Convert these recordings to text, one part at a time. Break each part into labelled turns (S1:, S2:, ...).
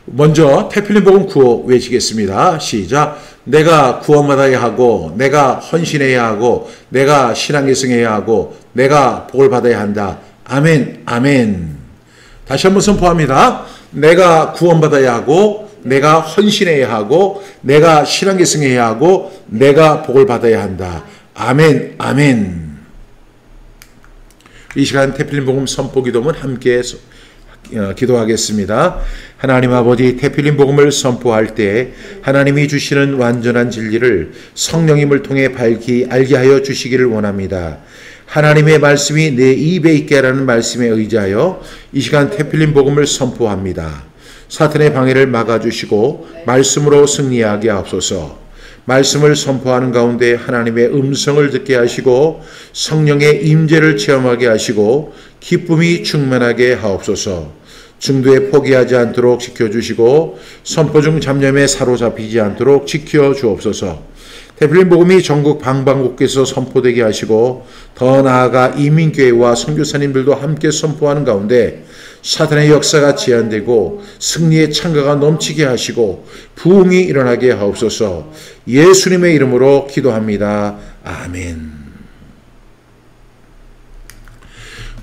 S1: 먼저 태필린 복음 구호 외치겠습니다. 시작. 내가 구원받아야 하고, 내가 헌신해야 하고, 내가 신앙계승해야 하고, 내가 복을 받아야 한다. 아멘, 아멘. 다시 한번 선포합니다. 내가 구원받아야 하고, 내가 헌신해야 하고, 내가 신앙계승해야 하고, 내가 복을 받아야 한다. 아멘, 아멘. 이 시간 태필린 복음 선포 기도문 함께 기도하겠습니다. 하나님 아버지, 태필린 복음을 선포할 때 하나님이 주시는 완전한 진리를 성령님을 통해 밝히 알게 하여 주시기를 원합니다. 하나님의 말씀이 내 입에 있게 하라는 말씀에 의지하여 이 시간 태필린 복음을 선포합니다. 사탄의 방해를 막아주시고 말씀으로 승리하게 하옵소서. 말씀을 선포하는 가운데 하나님의 음성을 듣게 하시고 성령의 임재를 체험하게 하시고 기쁨이 충만하게 하옵소서. 중도에 포기하지 않도록 지켜주시고 선포 중 잡념에 사로잡히지 않도록 지켜주옵소서. 태필린 복음이 전국 방방곡곡에서 선포되게 하시고 더 나아가 이민교회와 선교사님들도 함께 선포하는 가운데 사탄의 역사가 제한되고 승리의 창가가 넘치게 하시고 부흥이 일어나게 하옵소서. 예수님의 이름으로 기도합니다. 아멘.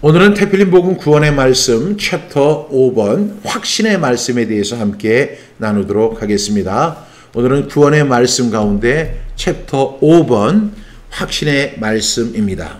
S1: 오늘은 태필린 복음 구원의 말씀 챕터 5번 확신의 말씀에 대해서 함께 나누도록 하겠습니다. 오늘은 구원의 말씀 가운데 챕터 5번 확신의 말씀입니다.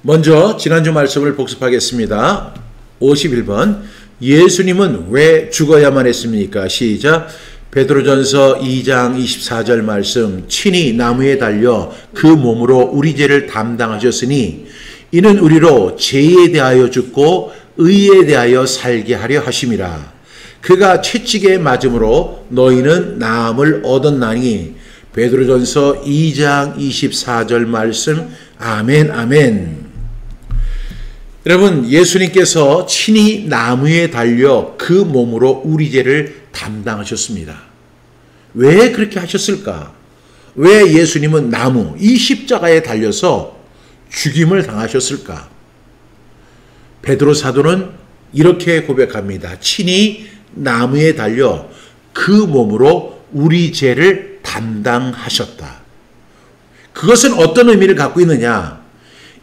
S1: 먼저 지난주 말씀을 복습하겠습니다. 51번 예수님은 왜 죽어야만 했습니까? 시작. 베드로전서 2장 24절 말씀. 친히 나무에 달려 그 몸으로 우리 죄를 담당하셨으니 이는 우리로 죄에 대하여 죽고 의에 대하여 살게 하려 하심이라. 그가 채찍에 맞음으로 너희는 나음을 얻었나니. 베드로전서 2장 24절 말씀. 아멘, 아멘. 여러분, 예수님께서 친히 나무에 달려 그 몸으로 우리 죄를 담당하셨습니다. 왜 그렇게 하셨을까? 왜 예수님은 나무, 이 십자가에 달려서 죽임을 당하셨을까? 베드로 사도는 이렇게 고백합니다. 친히 나무에 달려 그 몸으로 우리 죄를 담당하셨다. 그것은 어떤 의미를 갖고 있느냐?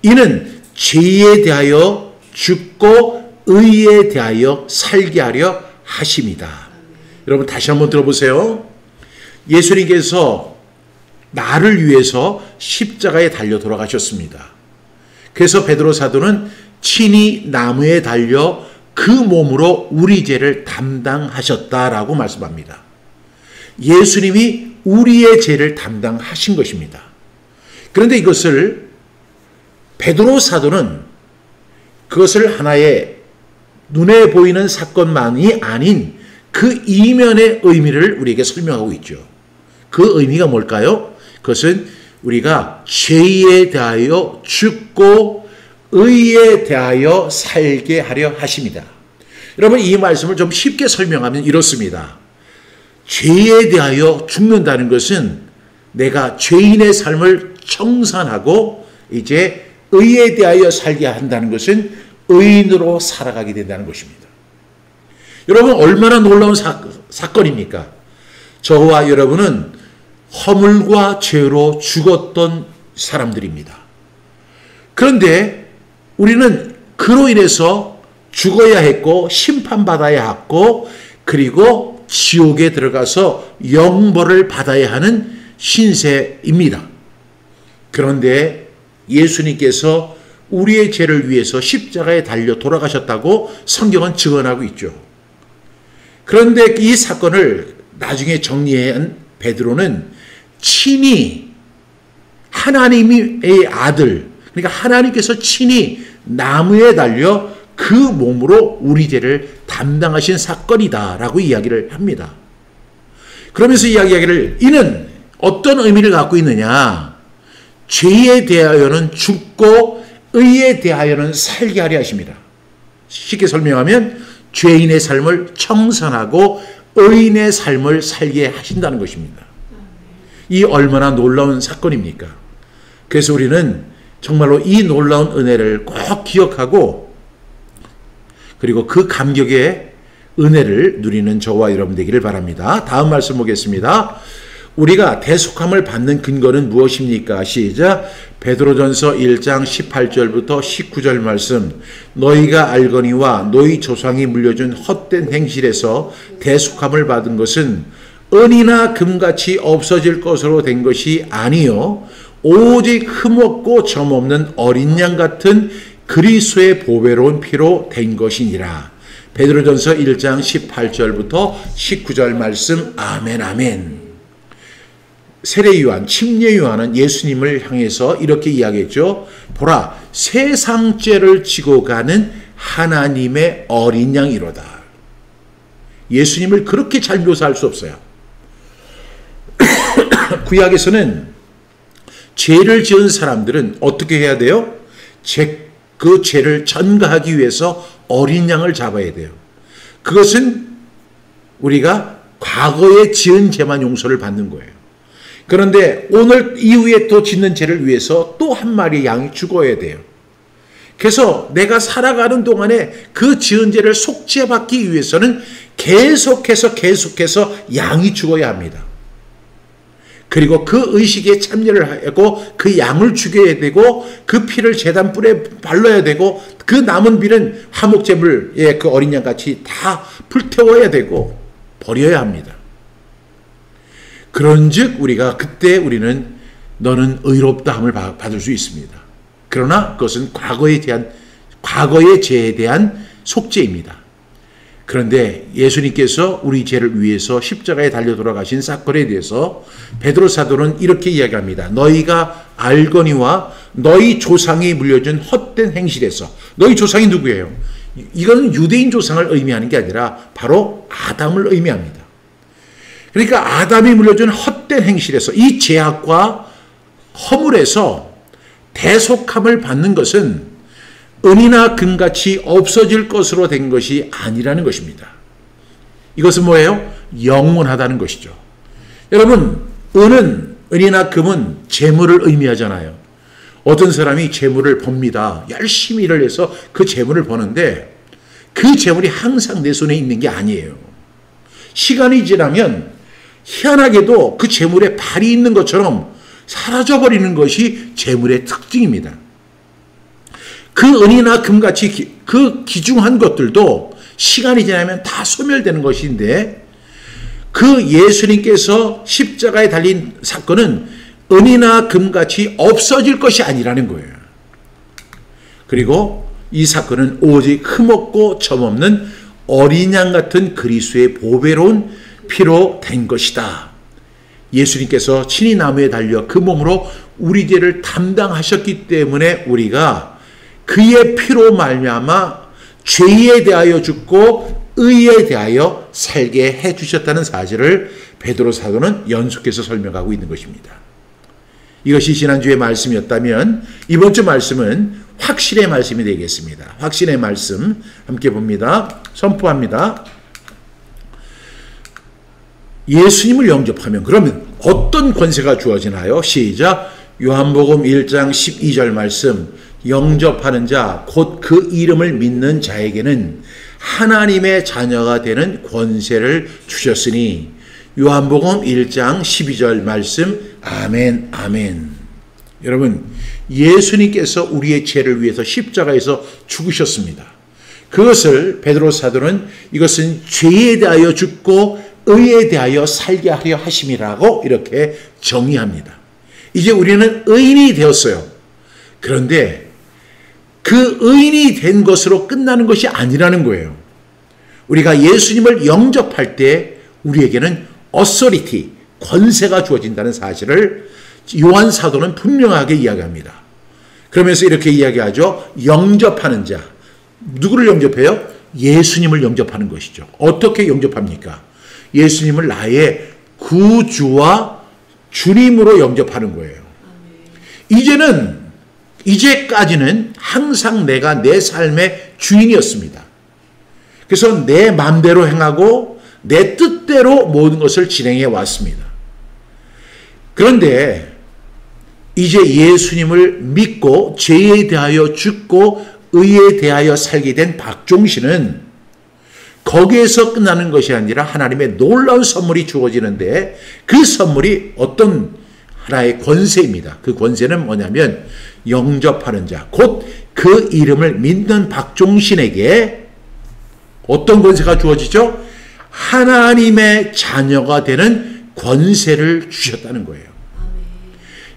S1: 이는 죄에 대하여 죽고 의에 대하여 살게 하려 하심이다. 여러분 다시 한번 들어보세요. 예수님께서 나를 위해서 십자가에 달려 돌아가셨습니다. 그래서 베드로 사도는 친히 나무에 달려 그 몸으로 우리 죄를 담당하셨다라고 말씀합니다. 예수님이 우리의 죄를 담당하신 것입니다. 그런데 이것을 베드로 사도는 그것을 하나의 눈에 보이는 사건만이 아닌 그 이면의 의미를 우리에게 설명하고 있죠. 그 의미가 뭘까요? 그것은 우리가 죄에 대하여 죽고 의에 대하여 살게 하려 하십니다. 여러분 이 말씀을 좀 쉽게 설명하면 이렇습니다. 죄에 대하여 죽는다는 것은 내가 죄인의 삶을 청산하고 이제 의에 대하여 살게 한다는 것은 의인으로 살아가게 된다는 것입니다. 여러분 얼마나 놀라운 사건입니까? 저와 여러분은 허물과 죄로 죽었던 사람들입니다. 그런데 우리는 그로 인해서 죽어야 했고 심판받아야 했고 그리고 지옥에 들어가서 영벌을 받아야 하는 신세입니다. 그런데 예수님께서 우리의 죄를 위해서 십자가에 달려 돌아가셨다고 성경은 증언하고 있죠. 그런데 이 사건을 나중에 정리한 베드로는 친히 하나님의 아들, 그러니까 하나님께서 친히 나무에 달려 그 몸으로 우리 죄를 담당하신 사건이다라고 이야기를 합니다. 그러면서 이야기를 이는 어떤 의미를 갖고 있느냐? 죄에 대하여는 죽고 의에 대하여는 살게 하려 하십니다. 쉽게 설명하면 죄인의 삶을 청산하고 의인의 삶을 살게 하신다는 것입니다. 이 얼마나 놀라운 사건입니까? 그래서 우리는 정말로 이 놀라운 은혜를 꼭 기억하고 그리고 그 감격의 은혜를 누리는 저와 여러분 되기를 바랍니다. 다음 말씀 보겠습니다. 우리가 대속함을 받는 근거는 무엇입니까? 시작. 베드로전서 1장 18절부터 19절 말씀. 너희가 알거니와 너희 조상이 물려준 헛된 행실에서 대속함을 받은 것은 은이나 금같이 없어질 것으로 된 것이 아니요 오직 흠없고 점없는 어린 양 같은 그리스도의 보배로운 피로 된 것이니라. 베드로전서 1장 18절부터 19절 말씀. 아멘 아멘. 세례 요한, 침례 요한은 예수님을 향해서 이렇게 이야기했죠. 보라, 세상 죄를 지고 가는 하나님의 어린 양이로다. 예수님을 그렇게 잘 묘사할 수 없어요. 구약에서는 죄를 지은 사람들은 어떻게 해야 돼요? 그 죄를 전가하기 위해서 어린 양을 잡아야 돼요. 그것은 우리가 과거에 지은 죄만 용서를 받는 거예요. 그런데 오늘 이후에 또 짓는 죄를 위해서 또 한 마리 양이 죽어야 돼요. 그래서 내가 살아가는 동안에 그 지은 죄를 속죄받기 위해서는 계속해서 양이 죽어야 합니다. 그리고 그 의식에 참여를 하고 그 양을 죽여야 되고 그 피를 제단 뿔에 발라야 되고 그 남은 피는 화목제물의 그 어린 양같이 다 불태워야 되고 버려야 합니다. 그런즉 우리가 그때 우리는 너는 의롭다함을 받을 수 있습니다. 그러나 그것은 과거의 죄에 대한 속죄입니다. 그런데 예수님께서 우리 죄를 위해서 십자가에 달려 돌아가신 사건에 대해서 베드로 사도는 이렇게 이야기합니다. 너희가 알거니와 너희 조상이 물려준 헛된 행실에서. 너희 조상이 누구예요? 이건 유대인 조상을 의미하는 게 아니라 바로 아담을 의미합니다. 그러니까 아담이 물려준 헛된 행실에서 이 죄악과 허물에서 대속함을 받는 것은 은이나 금같이 없어질 것으로 된 것이 아니라는 것입니다. 이것은 뭐예요? 영원하다는 것이죠. 여러분, 은이나 금은 재물을 의미하잖아요. 어떤 사람이 재물을 법니다. 열심히 일을 해서 그 재물을 버는데 그 재물이 항상 내 손에 있는 게 아니에요. 시간이 지나면 희한하게도 그 재물에 발이 있는 것처럼 사라져버리는 것이 재물의 특징입니다. 그 은이나 금같이 그 귀중한 것들도 시간이 지나면 다 소멸되는 것인데 그 예수님께서 십자가에 달린 사건은 은이나 금같이 없어질 것이 아니라는 거예요. 그리고 이 사건은 오직 흠없고 점없는 어린 양 같은 그리스도의 보배로운 피로 된 것이다. 예수님께서 친히 나무에 달려 그 몸으로 우리 죄를 담당하셨기 때문에 우리가 그의 피로 말미암아 죄에 대하여 죽고 의에 대하여 살게 해주셨다는 사실을 베드로 사도는 연속해서 설명하고 있는 것입니다. 이것이 지난주의 말씀이었다면 이번 주 말씀은 확신의 말씀이 되겠습니다. 확신의 말씀 함께 봅니다. 선포합니다. 예수님을 영접하면 그러면 어떤 권세가 주어지나요? 시작. 요한복음 1장 12절 말씀. 영접하는 자 곧 그 이름을 믿는 자에게는 하나님의 자녀가 되는 권세를 주셨으니. 요한복음 1장 12절 말씀. 아멘 아멘. 여러분, 예수님께서 우리의 죄를 위해서 십자가에서 죽으셨습니다. 그것을 베드로 사도는 이것은 죄에 대하여 죽고 의에 대하여 살게 하려 하심이라고 이렇게 정의합니다. 이제 우리는 의인이 되었어요. 그런데 그 의인이 된 것으로 끝나는 것이 아니라는 거예요. 우리가 예수님을 영접할 때 우리에게는 authority, 권세가 주어진다는 사실을 요한 사도는 분명하게 이야기합니다. 그러면서 이렇게 이야기하죠. 영접하는 자. 누구를 영접해요? 예수님을 영접하는 것이죠. 어떻게 영접합니까? 예수님을 나의 구주와 주님으로 영접하는 거예요. 이제까지는 항상 내가 내 삶의 주인이었습니다. 그래서 내 마음대로 행하고 내 뜻대로 모든 것을 진행해 왔습니다. 그런데 이제 예수님을 믿고 죄에 대하여 죽고 의에 대하여 살게 된 박종신은 거기에서 끝나는 것이 아니라 하나님의 놀라운 선물이 주어지는데 그 선물이 어떤 하나의 권세입니다. 그 권세는 뭐냐면 영접하는 자, 곧 그 이름을 믿는 박종신에게 어떤 권세가 주어지죠? 하나님의 자녀가 되는 권세를 주셨다는 거예요.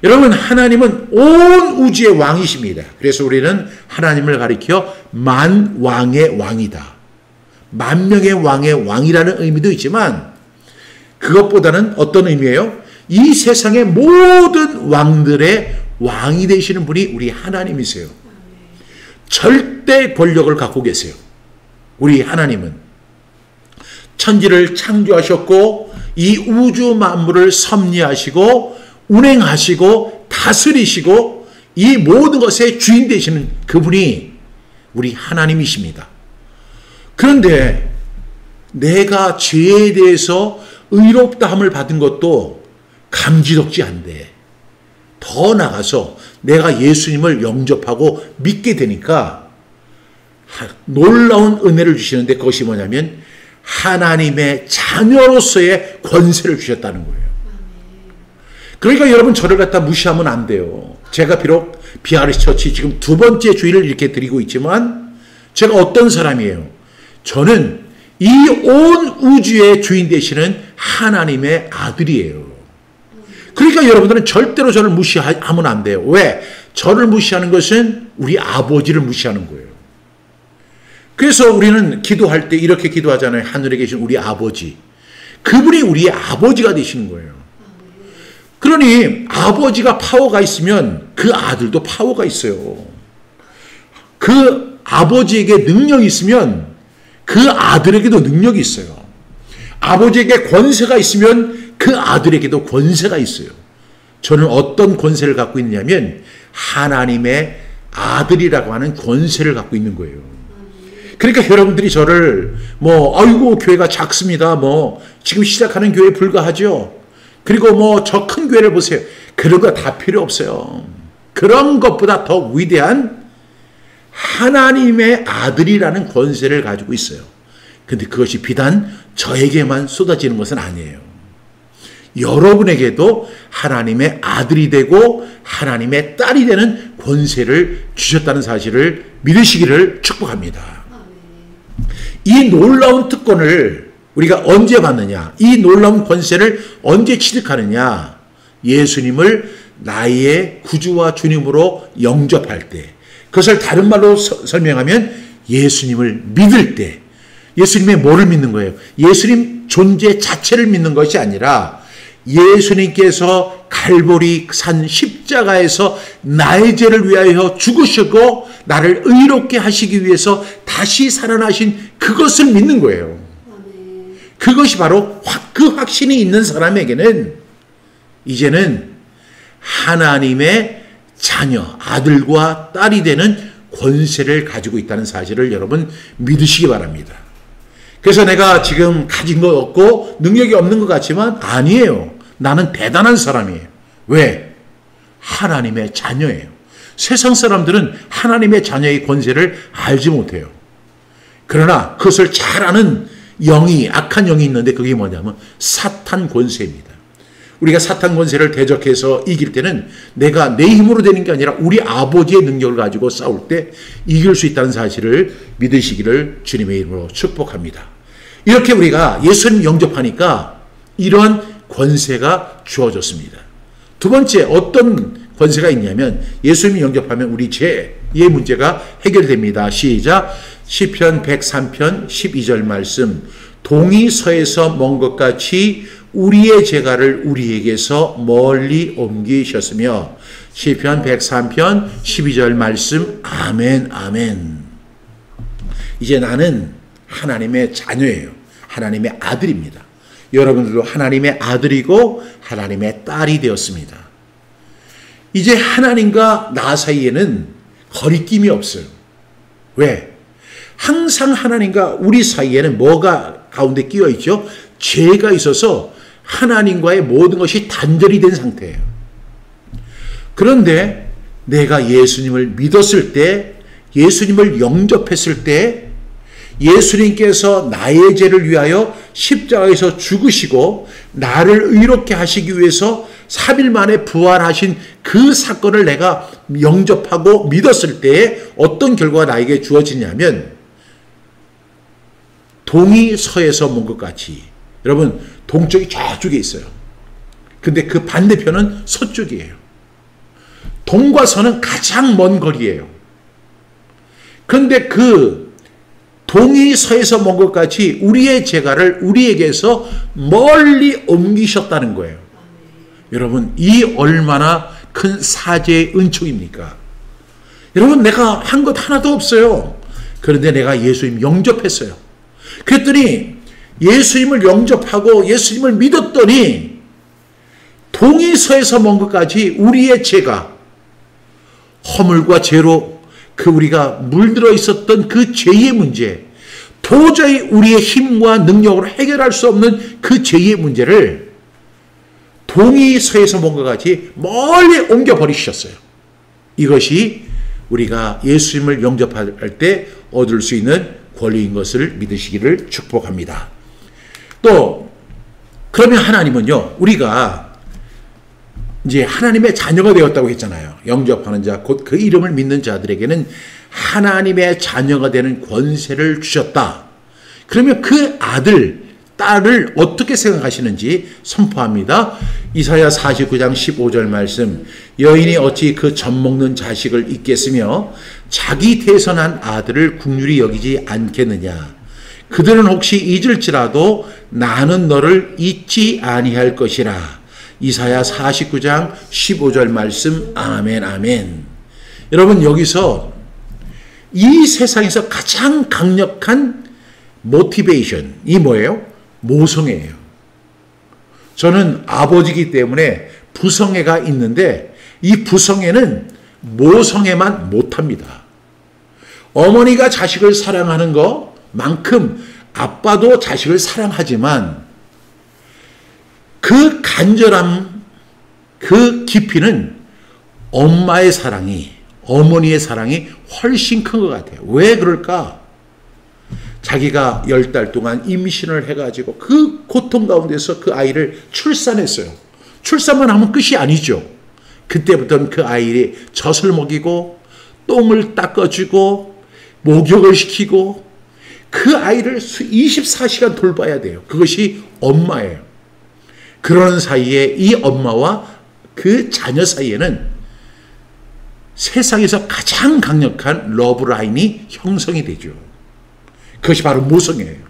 S1: 여러분, 하나님은 온 우주의 왕이십니다. 그래서 우리는 하나님을 가리켜 만왕의 왕이다. 만명의 왕의 왕이라는 의미도 있지만 그것보다는 어떤 의미예요? 이 세상의 모든 왕들의 왕이 되시는 분이 우리 하나님이세요. 절대 권력을 갖고 계세요. 우리 하나님은 천지를 창조하셨고 이 우주 만물을 섭리하시고 운행하시고 다스리시고 이 모든 것의 주인 되시는 그분이 우리 하나님이십니다. 그런데 내가 죄에 대해서 의롭다함을 받은 것도 감지덕지 않대. 더 나아가서 내가 예수님을 영접하고 믿게 되니까 놀라운 은혜를 주시는데 그것이 뭐냐면 하나님의 자녀로서의 권세를 주셨다는 거예요. 그러니까 여러분 저를 갖다 무시하면 안 돼요. 제가 비록 BRC 처치 지금 두 번째 주일을 이렇게 드리고 있지만 제가 어떤 사람이에요? 저는 이 온 우주의 주인 되시는 하나님의 아들이에요. 그러니까 여러분들은 절대로 저를 무시하면 안 돼요. 왜? 저를 무시하는 것은 우리 아버지를 무시하는 거예요. 그래서 우리는 기도할 때 이렇게 기도하잖아요. 하늘에 계신 우리 아버지. 그분이 우리 아버지가 되시는 거예요. 그러니 아버지가 파워가 있으면 그 아들도 파워가 있어요. 그 아버지에게 능력이 있으면 그 아들에게도 능력이 있어요. 아버지에게 권세가 있으면 그 아들에게도 권세가 있어요. 저는 어떤 권세를 갖고 있냐면 하나님의 아들이라고 하는 권세를 갖고 있는 거예요. 그러니까 여러분들이 저를 아이고 교회가 작습니다. 지금 시작하는 교회에 불과하죠. 그리고 저 큰 교회를 보세요. 그런 거 다 필요 없어요. 그런 것보다 더 위대한 하나님의 아들이라는 권세를 가지고 있어요. 근데 그것이 비단 저에게만 쏟아지는 것은 아니에요. 여러분에게도 하나님의 아들이 되고 하나님의 딸이 되는 권세를 주셨다는 사실을 믿으시기를 축복합니다. 이 놀라운 특권을 우리가 언제 받느냐? 이 놀라운 권세를 언제 취득하느냐? 예수님을 나의 구주와 주님으로 영접할 때, 그것을 다른 말로 설명하면 예수님을 믿을 때, 예수님의 뭐를 믿는 거예요? 예수님 존재 자체를 믿는 것이 아니라 예수님께서 갈보리 산 십자가에서 나의 죄를 위하여 죽으시고 나를 의롭게 하시기 위해서 다시 살아나신 그것을 믿는 거예요. 그것이 바로 그 확신이 있는 사람에게는 이제는 하나님의 자녀, 아들과 딸이 되는 권세를 가지고 있다는 사실을 여러분 믿으시기 바랍니다. 그래서 내가 지금 가진 거 없고 능력이 없는 것 같지만 아니에요. 나는 대단한 사람이에요. 왜? 하나님의 자녀예요. 세상 사람들은 하나님의 자녀의 권세를 알지 못해요. 그러나 그것을 잘 아는 악한 영이 있는데 그게 뭐냐면 사탄 권세입니다. 우리가 사탄 권세를 대적해서 이길 때는 내가 내 힘으로 되는 게 아니라 우리 아버지의 능력을 가지고 싸울 때 이길 수 있다는 사실을 믿으시기를 주님의 이름으로 축복합니다. 이렇게 우리가 예수님 영접하니까 이런 권세가 주어졌습니다. 두 번째 어떤 권세가 있냐면 예수님 영접하면 우리 죄의 문제가 해결됩니다. 시작. 시편 103편 12절 말씀. 동이 서에서 먼 것 같이 우리의 죄가를 우리에게서 멀리 옮기셨으며. 시편 103편 12절 말씀. 아멘 아멘. 이제 나는 하나님의 자녀예요. 하나님의 아들입니다. 여러분들도 하나님의 아들이고 하나님의 딸이 되었습니다. 이제 하나님과 나 사이에는 거리낌이 없어요. 왜? 항상 하나님과 우리 사이에는 뭐가 가운데 끼어 있죠? 죄가 있어서 하나님과의 모든 것이 단절이 된 상태예요. 그런데 내가 예수님을 믿었을 때, 예수님을 영접했을 때, 예수님께서 나의 죄를 위하여 십자가에서 죽으시고 나를 의롭게 하시기 위해서 3일 만에 부활하신 그 사건을 내가 영접하고 믿었을 때 어떤 결과가 나에게 주어지냐면, 동이 서에서 먼 것 같이, 여러분 동쪽이 저쪽에 있어요. 근데 그 반대편은 서쪽이에요. 동과 서는 가장 먼 거리예요. 그런데 그 동이 서에서 먼 것 같이 우리의 죄가를 우리에게서 멀리 옮기셨다는 거예요. 여러분, 이 얼마나 큰 사죄의 은총입니까? 여러분, 내가 한 것 하나도 없어요. 그런데 내가 예수님 영접했어요. 그랬더니 예수님을 영접하고 예수님을 믿었더니 동이 서에서 먼 것까지 우리의 죄가, 허물과 죄로 그 우리가 물들어 있었던 그 죄의 문제, 도저히 우리의 힘과 능력으로 해결할 수 없는 그 죄의 문제를 동이 서에서 먼 것까지 멀리 옮겨버리셨어요. 이것이 우리가 예수님을 영접할 때 얻을 수 있는 권리인 것을 믿으시기를 축복합니다. 또 그러면 하나님은요, 우리가 이제 하나님의 자녀가 되었다고 했잖아요. 영접하는 자, 곧 그 이름을 믿는 자들에게는 하나님의 자녀가 되는 권세를 주셨다. 그러면 그 아들, 딸을 어떻게 생각하시는지 선포합니다. 이사야 49장 15절 말씀, 여인이 어찌 그 젖먹는 자식을 잊겠으며 자기 태선한 아들을 긍휼히 여기지 않겠느냐. 그들은 혹시 잊을지라도 나는 너를 잊지 아니할 것이라. 이사야 49장 15절 말씀. 아멘, 아멘. 여러분, 여기서 이 세상에서 가장 강력한 모티베이션이 뭐예요? 모성애예요. 저는 아버지이기 때문에 부성애가 있는데 이 부성애는 모성애만 못합니다. 어머니가 자식을 사랑하는 것만큼 아빠도 자식을 사랑하지만 그 간절함, 그 깊이는 엄마의 사랑이, 어머니의 사랑이 훨씬 큰 것 같아요. 왜 그럴까? 자기가 10달 동안 임신을 해가지고 그 고통 가운데서 그 아이를 출산했어요. 출산만 하면 끝이 아니죠. 그때부터는 그 아이의 젖을 먹이고 똥을 닦아주고 목욕을 시키고 그 아이를 24시간 돌봐야 돼요. 그것이 엄마예요. 그러는 사이에 이 엄마와 그 자녀 사이에는 세상에서 가장 강력한 러브라인이 형성이 되죠. 그것이 바로 모성애예요.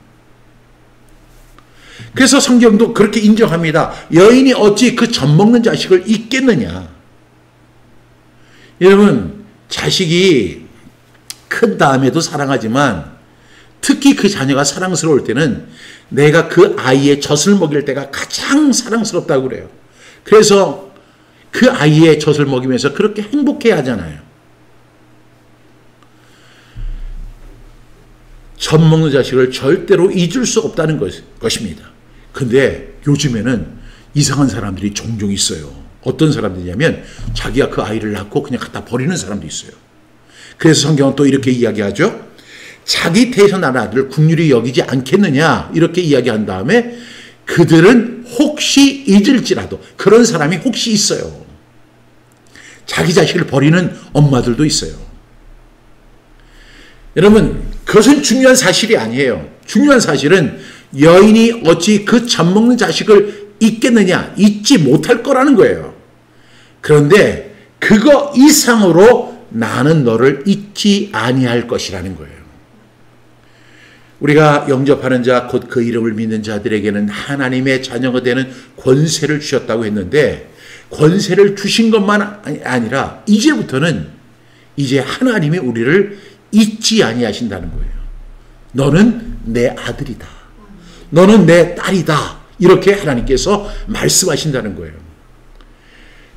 S1: 그래서 성경도 그렇게 인정합니다. 여인이 어찌 그 젖먹는 자식을 잊겠느냐. 여러분, 자식이 큰 다음에도 사랑하지만 특히 그 자녀가 사랑스러울 때는 내가 그 아이의 젖을 먹일 때가 가장 사랑스럽다고 그래요. 그래서 그 아이의 젖을 먹이면서 그렇게 행복해 하잖아요. 젖 먹는 자식을 절대로 잊을 수 없다는 것입니다. 근데 요즘에는 이상한 사람들이 종종 있어요. 어떤 사람들이냐면 자기가 그 아이를 낳고 그냥 갖다 버리는 사람도 있어요. 그래서 성경은 또 이렇게 이야기하죠. 자기 태선한 아들을 긍휼히 여기지 않겠느냐, 이렇게 이야기한 다음에 그들은 혹시 잊을지라도, 그런 사람이 혹시 있어요. 자기 자식을 버리는 엄마들도 있어요. 여러분, 그것은 중요한 사실이 아니에요. 중요한 사실은 여인이 어찌 그 젖먹는 자식을 잊겠느냐, 잊지 못할 거라는 거예요. 그런데 그거 이상으로 나는 너를 잊지 아니할 것이라는 거예요. 우리가 영접하는 자, 곧 그 이름을 믿는 자들에게는 하나님의 자녀가 되는 권세를 주셨다고 했는데, 권세를 주신 것만 아니라 이제부터는 이제 하나님이 우리를 잊지 아니하신다는 거예요. 너는 내 아들이다. 너는 내 딸이다. 이렇게 하나님께서 말씀하신다는 거예요.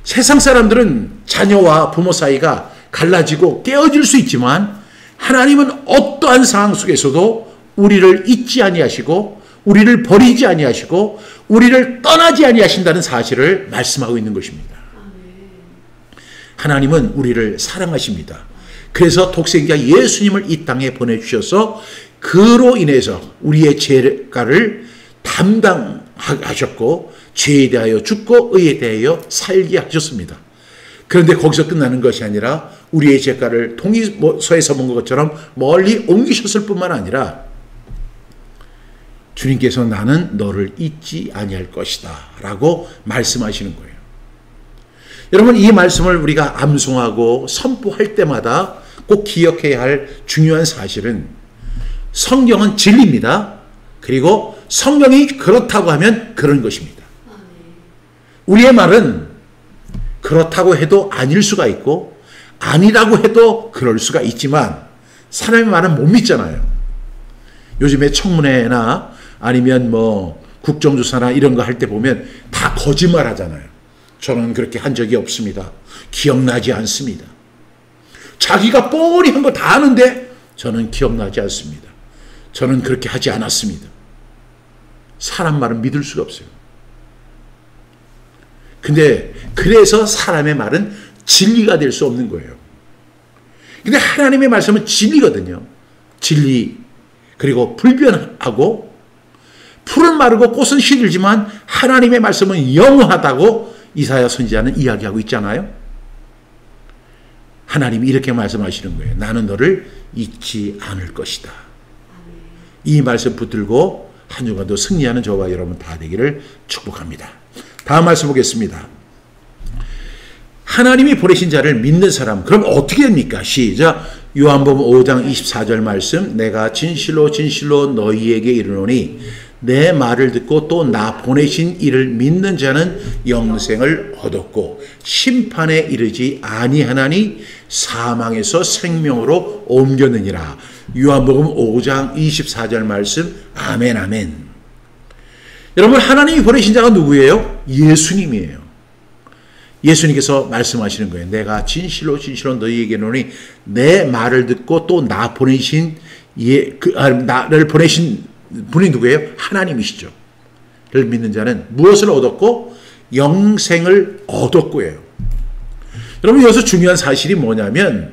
S1: 세상 사람들은 자녀와 부모 사이가 갈라지고 깨어질 수 있지만 하나님은 어떠한 상황 속에서도 우리를 잊지 아니하시고 우리를 버리지 아니하시고 우리를 떠나지 아니하신다는 사실을 말씀하고 있는 것입니다. 하나님은 우리를 사랑하십니다. 그래서 독생자 예수님을 이 땅에 보내주셔서 그로 인해서 우리의 죄가를 담당하셨고 죄에 대하여 죽고 의에 대하여 살게 하셨습니다. 그런데 거기서 끝나는 것이 아니라 우리의 죄가를 동의서에서 본 것처럼 멀리 옮기셨을 뿐만 아니라 주님께서 나는 너를 잊지 아니할 것이다 라고 말씀하시는 거예요. 여러분, 이 말씀을 우리가 암송하고 선포할 때마다 꼭 기억해야 할 중요한 사실은 성경은 진리입니다. 그리고 성경이 그렇다고 하면 그런 것입니다. 우리의 말은 그렇다고 해도 아닐 수가 있고 아니라고 해도 그럴 수가 있지만 사람의 말은 못 믿잖아요. 요즘에 청문회나 아니면 국정조사나 이런 거 할 때 보면 다 거짓말 하잖아요. 저는 그렇게 한 적이 없습니다. 기억나지 않습니다. 자기가 뻔히 한 거 다 아는데 저는 기억나지 않습니다. 저는 그렇게 하지 않았습니다. 사람 말은 믿을 수가 없어요. 근데 그래서 사람의 말은 진리가 될 수 없는 거예요. 근데 하나님의 말씀은 진리거든요. 진리, 그리고 불변하고 풀은 마르고 꽃은 시들지만 하나님의 말씀은 영원하다고 이사야 선지자는 이야기하고 있잖아요. 하나님이 이렇게 말씀하시는 거예요. 나는 너를 잊지 않을 것이다. 이 말씀 붙들고 한 주간도 승리하는 저와 여러분 다 되기를 축복합니다. 다음 말씀 보겠습니다. 하나님이 보내신 자를 믿는 사람, 그럼 어떻게 됩니까? 시작. 요한복음 5장 24절 말씀. 내가 진실로 진실로 너희에게 이르노니 내 말을 듣고 또 나 보내신 이를 믿는 자는 영생을 얻었고 심판에 이르지 아니하나니 사망에서 생명으로 옮겼느니라. 요한복음 5장 24절 말씀. 아멘, 아멘. 여러분, 하나님이 보내신 자가 누구예요? 예수님이에요. 예수님께서 말씀하시는 거예요. 내가 진실로 진실로 너희에게 이르노니 내 말을 듣고 또 나 보내신 나를 보내신 분이 누구예요? 하나님이시죠. 를 믿는 자는 무엇을 얻었고? 영생을 얻었고요. 여러분, 여기서 중요한 사실이 뭐냐면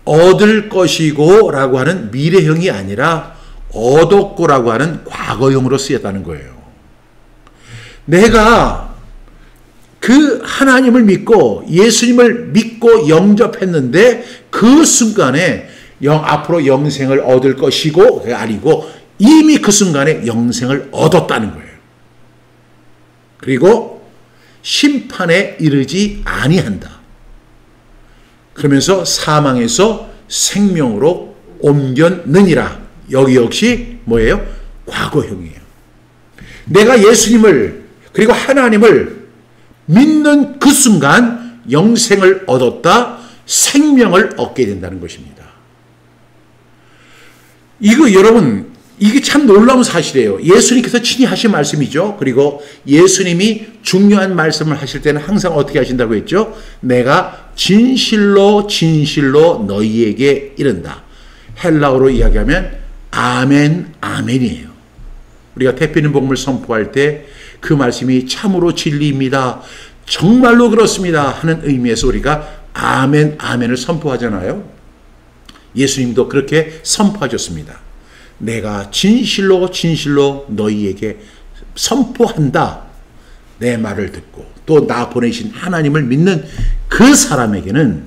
S1: 얻을 것이고 라고 하는 미래형이 아니라 얻었고라고 하는 과거형으로 쓰였다는 거예요. 내가 그 하나님을 믿고 예수님을 믿고 영접했는데 그 순간에 앞으로 영생을 얻을 것이고 아니고 이미 그 순간에 영생을 얻었다는 거예요. 그리고 심판에 이르지 아니한다. 그러면서 사망에서 생명으로 옮겼느니라. 여기 역시 뭐예요? 과거형이에요. 내가 예수님을 그리고 하나님을 믿는 그 순간 영생을 얻었다. 생명을 얻게 된다는 것입니다. 이거 여러분, 이게 참 놀라운 사실이에요. 예수님께서 친히 하신 말씀이죠. 그리고 예수님이 중요한 말씀을 하실 때는 항상 어떻게 하신다고 했죠? 내가 진실로 진실로 너희에게 이른다. 헬라어로 이야기하면 아멘, 아멘이에요. 우리가 대표님 복음을 선포할 때 그 말씀이 참으로 진리입니다. 정말로 그렇습니다. 하는 의미에서 우리가 아멘, 아멘을 선포하잖아요. 예수님도 그렇게 선포하셨습니다. 내가 진실로 진실로 너희에게 선포한다. 내 말을 듣고 또 나 보내신 하나님을 믿는 그 사람에게는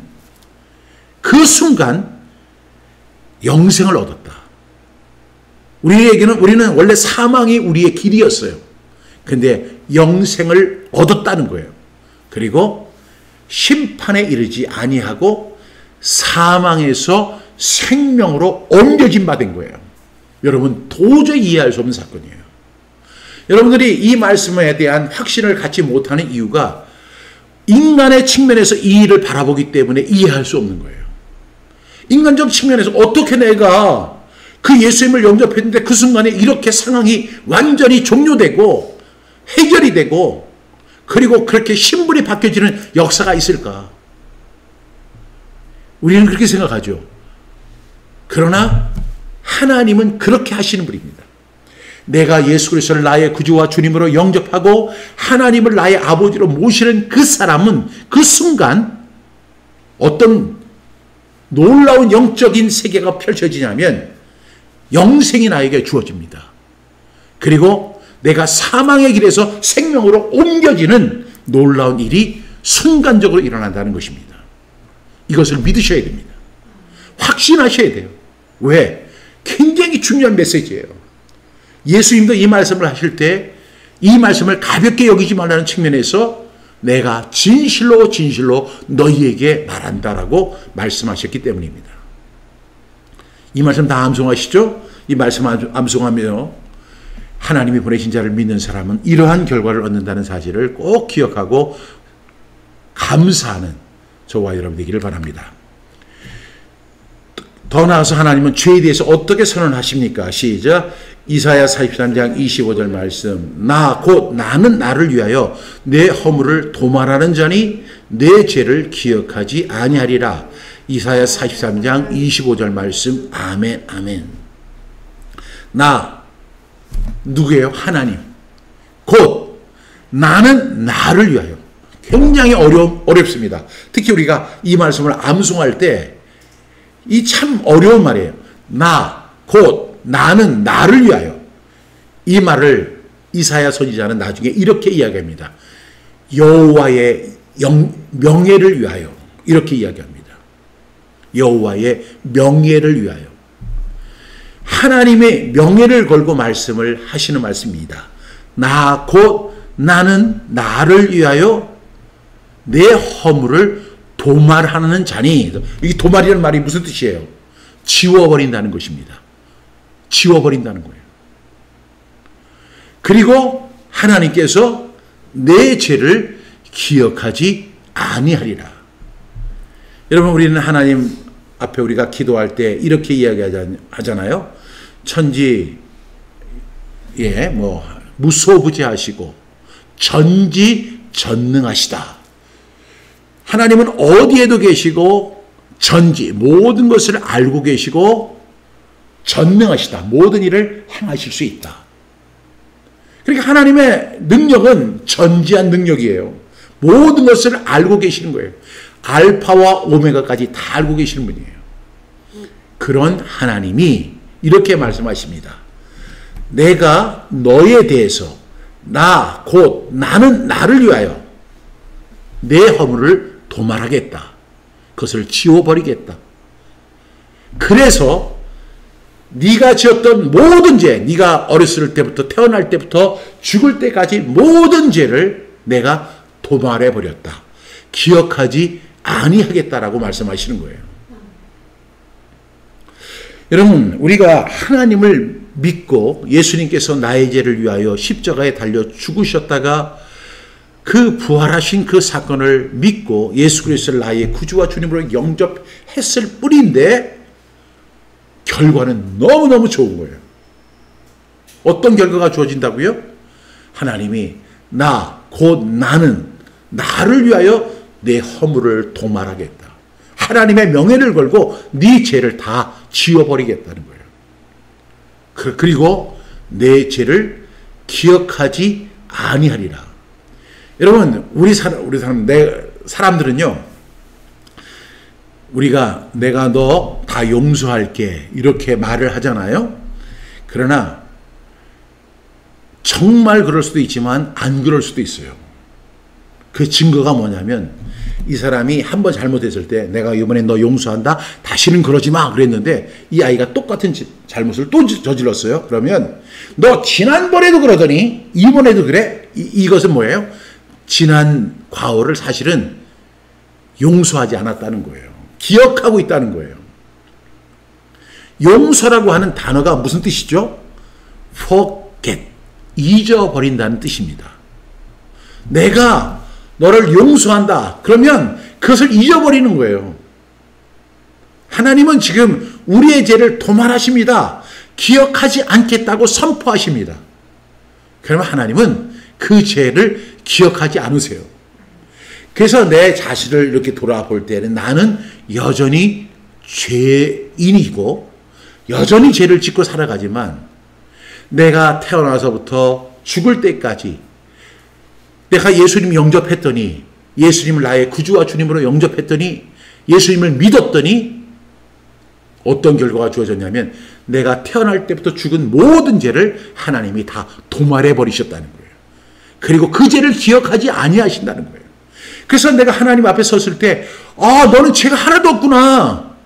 S1: 그 순간 영생을 얻었다. 우리는 원래 사망이 우리의 길이었어요. 근데 영생을 얻었다는 거예요. 그리고 심판에 이르지 아니하고 사망에서 생명으로 옮겨진 바 된 거예요. 여러분, 도저히 이해할 수 없는 사건이에요. 여러분들이 이 말씀에 대한 확신을 갖지 못하는 이유가 인간의 측면에서 이 일을 바라보기 때문에 이해할 수 없는 거예요. 인간적 측면에서 어떻게 내가 그 예수님을 영접했는데 그 순간에 이렇게 상황이 완전히 종료되고 해결이 되고 그리고 그렇게 신분이 바뀌어지는 역사가 있을까? 우리는 그렇게 생각하죠. 그러나 하나님은 그렇게 하시는 분입니다. 내가 예수 그리스도를 나의 구주와 주님으로 영접하고 하나님을 나의 아버지로 모시는 그 사람은 그 순간 어떤 놀라운 영적인 세계가 펼쳐지냐면 영생이 나에게 주어집니다. 그리고 내가 사망의 길에서 생명으로 옮겨지는 놀라운 일이 순간적으로 일어난다는 것입니다. 이것을 믿으셔야 됩니다. 확신하셔야 돼요. 왜? 굉장히 중요한 메시지예요. 예수님도 이 말씀을 하실 때 이 말씀을 가볍게 여기지 말라는 측면에서 내가 진실로 진실로 너희에게 말한다라고 말씀하셨기 때문입니다. 이 말씀 다 암송하시죠? 이 말씀 암송하며 하나님이 보내신 자를 믿는 사람은 이러한 결과를 얻는다는 사실을 꼭 기억하고 감사하는 저와 여러분 되기를 바랍니다. 더 나아가서 하나님은 죄에 대해서 어떻게 선언하십니까? 시작. 이사야 43장 25절 말씀. 나 곧 나는 나를 위하여 내 허물을 도말하는 자니 내 죄를 기억하지 아니하리라. 이사야 43장 25절 말씀. 아멘 아멘. 나 누구예요? 하나님. 곧 나는 나를 위하여. 굉장히 어렵습니다. 특히 우리가 이 말씀을 암송할 때 이 참 어려운 말이에요. 나, 곧 나는 나를 위하여. 이 말을 이사야 선지자는 나중에 이렇게 이야기합니다. 여호와의 명예를 위하여. 이렇게 이야기합니다. 여호와의 명예를 위하여. 하나님의 명예를 걸고 말씀을 하시는 말씀입니다. 나, 곧 나는 나를 위하여 내 허물을 도말하는 자니. 이 도말이라는 말이 무슨 뜻이에요? 지워버린다는 것입니다. 지워버린다는 거예요. 그리고 하나님께서 내 죄를 기억하지 아니하리라. 여러분, 우리는 하나님 앞에 우리가 기도할 때 이렇게 이야기하잖아요. 천지 무소부지하시고 전지전능하시다. 하나님은 어디에도 계시고 전지 모든 것을 알고 계시고 전능하시다. 모든 일을 행하실 수 있다. 그러니까 하나님의 능력은 전지한 능력이에요. 모든 것을 알고 계시는 거예요. 알파와 오메가까지 다 알고 계시는 분이에요. 그런 하나님이 이렇게 말씀하십니다. 내가 너에 대해서 나 곧 나는 나를 위하여 내 허물을 도말하겠다. 그것을 지워버리겠다. 그래서 네가 지었던 모든 죄, 네가 어렸을 때부터 태어날 때부터 죽을 때까지 모든 죄를 내가 도말해버렸다. 기억하지 아니하겠다라고 말씀하시는 거예요. 여러분, 우리가 하나님을 믿고 예수님께서 나의 죄를 위하여 십자가에 달려 죽으셨다가 그 부활하신 그 사건을 믿고 예수 그리스도를 나의 구주와 주님으로 영접했을 뿐인데 결과는 너무너무 좋은 거예요. 어떤 결과가 주어진다고요? 하나님이 나, 곧 나는 나를 위하여 내 허물을 도말하겠다. 하나님의 명예를 걸고 네 죄를 다 지워버리겠다는 거예요. 그리고 내 죄를 기억하지 아니하리라. 여러분, 사람들은요, 우리가 내가 너 다 용서할게 이렇게 말을 하잖아요. 그러나 정말 그럴 수도 있지만 안 그럴 수도 있어요. 그 증거가 뭐냐면 이 사람이 한번 잘못했을 때 내가 이번에 너 용서한다. 다시는 그러지 마. 그랬는데 이 아이가 똑같은 잘못을 또 저질렀어요. 그러면 너 지난번에도 그러더니 이번에도 그래? 이것은 뭐예요? 지난 과오를 사실은 용서하지 않았다는 거예요. 기억하고 있다는 거예요. 용서라고 하는 단어가 무슨 뜻이죠? forget, 잊어버린다는 뜻입니다. 내가 너를 용서한다. 그러면 그것을 잊어버리는 거예요. 하나님은 지금 우리의 죄를 도말하십니다. 기억하지 않겠다고 선포하십니다. 그러면 하나님은 그 죄를 기억하지 않으세요. 그래서 내 자신을 이렇게 돌아볼 때는 나는 여전히 죄인이고 여전히 죄를 짓고 살아가지만 내가 태어나서부터 죽을 때까지 내가 예수님 영접했더니 예수님을 나의 구주와 주님으로 영접했더니 예수님을 믿었더니 어떤 결과가 주어졌냐면 내가 태어날 때부터 죽은 모든 죄를 하나님이 다 도말해 버리셨다는 거예요. 그리고 그 죄를 기억하지 아니하신다는 거예요. 그래서 내가 하나님 앞에 섰을 때 너는 죄가 하나도 없구나.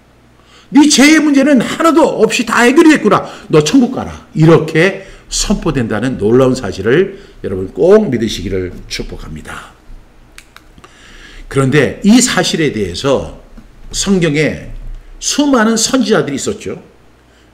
S1: 네 죄의 문제는 하나도 없이 다 해결이 됐구나. 너 천국 가라. 이렇게 선포된다는 놀라운 사실을 여러분 꼭 믿으시기를 축복합니다. 그런데 이 사실에 대해서 성경에 수많은 선지자들이 있었죠.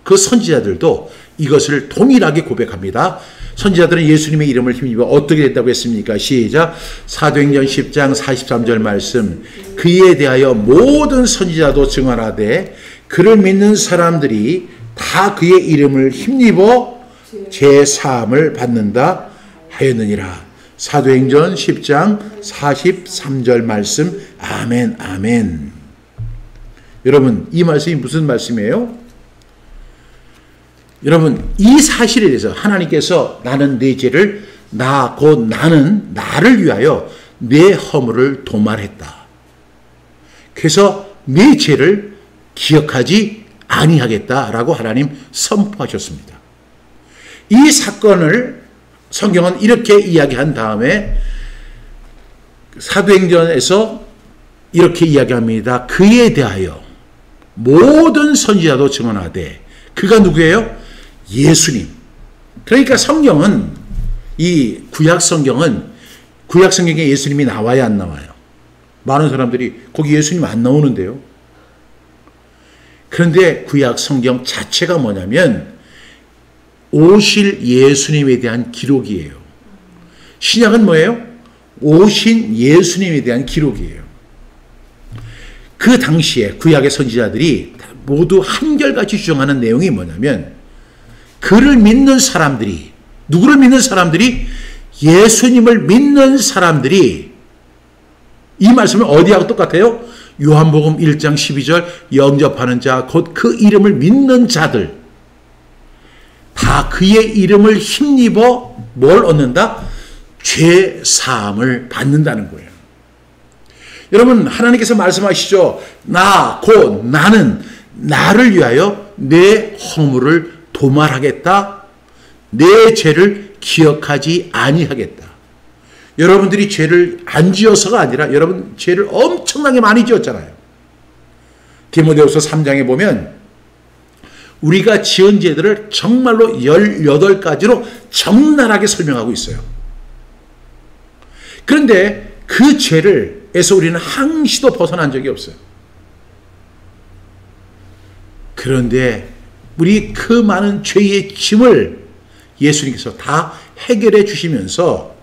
S1: 그 선지자들도 이것을 동일하게 고백합니다. 선지자들은 예수님의 이름을 힘입어 어떻게 됐다고 했습니까? 시작. 사도행전 10장 43절 말씀. 그에 대하여 모든 선지자도 증언하되 그를 믿는 사람들이 다 그의 이름을 힘입어 제사함을 받는다 하였느니라. 사도행전 10장 43절 말씀. 아멘, 아멘. 여러분, 이 말씀이 무슨 말씀이에요? 여러분, 이 사실에 대해서 하나님께서 나는 내 죄를 곧 나는 나를 위하여 내 허물을 도말했다. 그래서 내 죄를 기억하지 아니하겠다라고 하나님 선포하셨습니다. 이 사건을 성경은 이렇게 이야기한 다음에 사도행전에서 이렇게 이야기합니다. 그에 대하여 모든 선지자도 증언하되 그가 누구예요? 예수님. 그러니까 성경은 이 구약 성경에 예수님이 나와야 안 나와요? 많은 사람들이 거기 예수님 안 나오는데요. 그런데 구약 성경 자체가 뭐냐면 오실 예수님에 대한 기록이에요. 신약은 뭐예요? 오신 예수님에 대한 기록이에요. 그 당시에 구약의 선지자들이 모두 한결같이 주장하는 내용이 뭐냐면 그를 믿는 사람들이, 누구를 믿는 사람들이? 예수님을 믿는 사람들이, 이 말씀은 어디하고 똑같아요? 요한복음 1장 12절 영접하는 자 곧 그 이름을 믿는 자들 다 그의 이름을 힘입어 뭘 얻는다? 죄 사함을 받는다는 거예요. 여러분, 하나님께서 말씀하시죠. 곧 나는 나를 위하여 내 허물을 도말하겠다. 내 죄를 기억하지 아니하겠다. 여러분들이 죄를 안 지어서가 아니라 여러분 죄를 엄청나게 많이 지었잖아요. 디모데후서 3장에 보면 우리가 지은 죄들을 정말로 18가지로 적나라하게 설명하고 있어요. 그런데 그 죄에서 우리는 항시도 벗어난 적이 없어요. 그런데 우리 그 많은 죄의 짐을 예수님께서 다 해결해 주시면서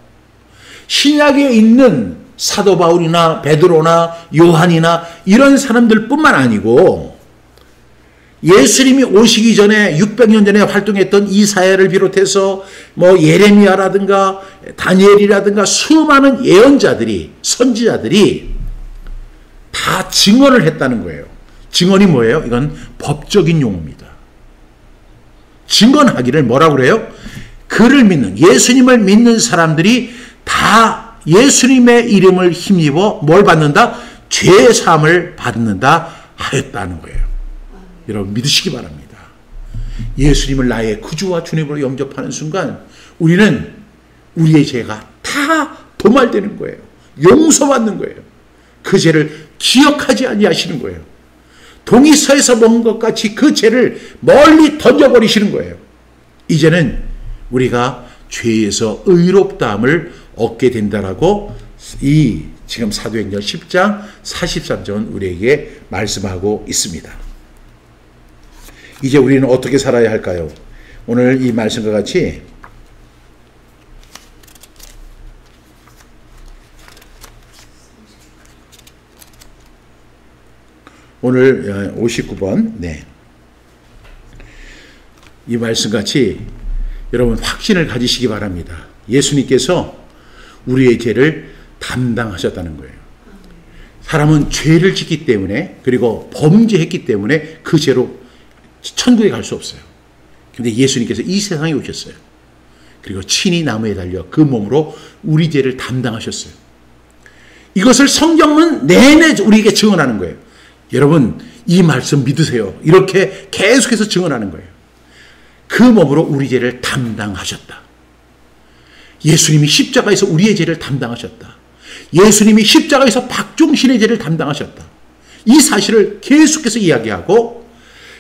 S1: 신약에 있는 사도 바울이나 베드로나 요한이나 이런 사람들 뿐만 아니고 예수님이 오시기 전에 600년 전에 활동했던 이사야를 비롯해서 예레미야라든가 다니엘이라든가 수많은 예언자들이, 선지자들이 다 증언을 했다는 거예요. 증언이 뭐예요? 이건 법적인 용어입니다. 증언하기를 뭐라고 그래요? 그를 믿는, 예수님을 믿는 사람들이 다 예수님의 이름을 힘입어 뭘 받는다? 죄사함을 받는다 하였다는 거예요. 여러분 믿으시기 바랍니다. 예수님을 나의 구주와 주님으로 영접하는 순간 우리는 우리의 죄가 다 도말되는 거예요. 용서받는 거예요. 그 죄를 기억하지 아니하시는 거예요. 동이서에서 먹은 것 같이 그 죄를 멀리 던져버리시는 거예요. 이제는 우리가 죄에서 의롭다함을 얻게 된다라고 이 지금 사도행전 10장 43절 우리에게 말씀하고 있습니다. 이제 우리는 어떻게 살아야 할까요? 오늘 이 말씀과 같이 오늘 59번 이 말씀같이 여러분 확신을 가지시기 바랍니다. 예수님께서 우리의 죄를 담당하셨다는 거예요. 사람은 죄를 짓기 때문에 그리고 범죄했기 때문에 그 죄로 천국에 갈 수 없어요. 그런데 예수님께서 이 세상에 오셨어요. 그리고 친히 나무에 달려 그 몸으로 우리 죄를 담당하셨어요. 이것을 성경은 내내 우리에게 증언하는 거예요. 여러분, 이 말씀 믿으세요. 이렇게 계속해서 증언하는 거예요. 그 몸으로 우리 죄를 담당하셨다. 예수님이 십자가에서 우리의 죄를 담당하셨다. 예수님이 십자가에서 박종신의 죄를 담당하셨다. 이 사실을 계속해서 이야기하고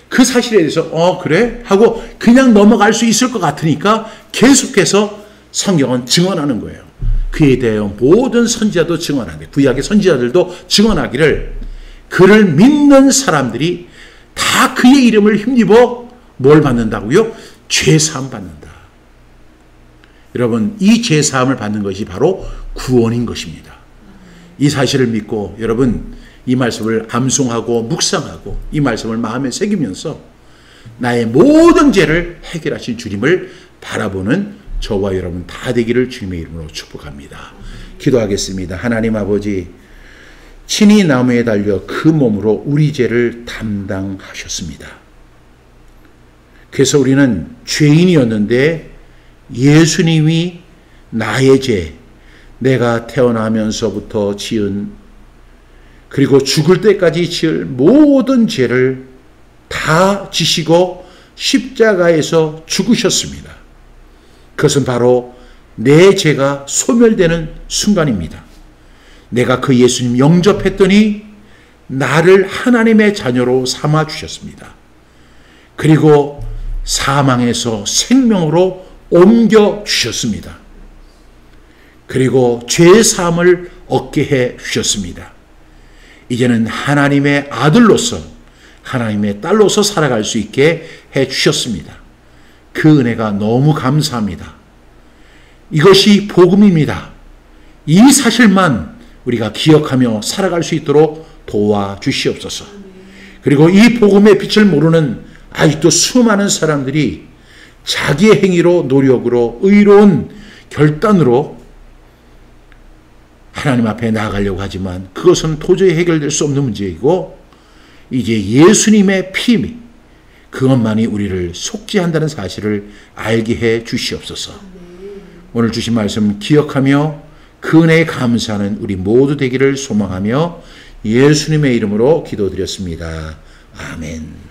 S1: 그 사실에 대해서 그래? 하고 그냥 넘어갈 수 있을 것 같으니까 계속해서 성경은 증언하는 거예요. 그에 대하여 모든 선지자도 증언하는데 구약의 선지자들도 증언하기를 그를 믿는 사람들이 다 그의 이름을 힘입어 뭘 받는다고요? 죄사함 받는다. 여러분, 이 죄사함을 받는 것이 바로 구원인 것입니다. 이 사실을 믿고 여러분 이 말씀을 암송하고 묵상하고 이 말씀을 마음에 새기면서 나의 모든 죄를 해결하신 주님을 바라보는 저와 여러분 다 되기를 주님의 이름으로 축복합니다. 기도하겠습니다. 하나님 아버지, 친히 나무에 달려 그 몸으로 우리 죄를 담당하셨습니다. 그래서 우리는 죄인이었는데 예수님이 나의 죄, 내가 태어나면서부터 지은 그리고 죽을 때까지 지을 모든 죄를 다 지시고 십자가에서 죽으셨습니다. 그것은 바로 내 죄가 소멸되는 순간입니다. 내가 그 예수님 영접했더니 나를 하나님의 자녀로 삼아 주셨습니다. 그리고 사망에서 생명으로 옮겨 주셨습니다. 그리고 죄 사함을 얻게 해 주셨습니다. 이제는 하나님의 아들로서 하나님의 딸로서 살아갈 수 있게 해 주셨습니다. 그 은혜가 너무 감사합니다. 이것이 복음입니다. 이 사실만 우리가 기억하며 살아갈 수 있도록 도와주시옵소서. 그리고 이 복음의 빛을 모르는 아직도 수많은 사람들이 자기의 행위로, 노력으로, 의로운 결단으로 하나님 앞에 나아가려고 하지만 그것은 도저히 해결될 수 없는 문제이고 이제 예수님의 피, 그것만이 우리를 속죄한다는 사실을 알게 해 주시옵소서. 오늘 주신 말씀 기억하며 그 은혜에 감사하는 우리 모두 되기를 소망하며 예수님의 이름으로 기도드렸습니다. 아멘.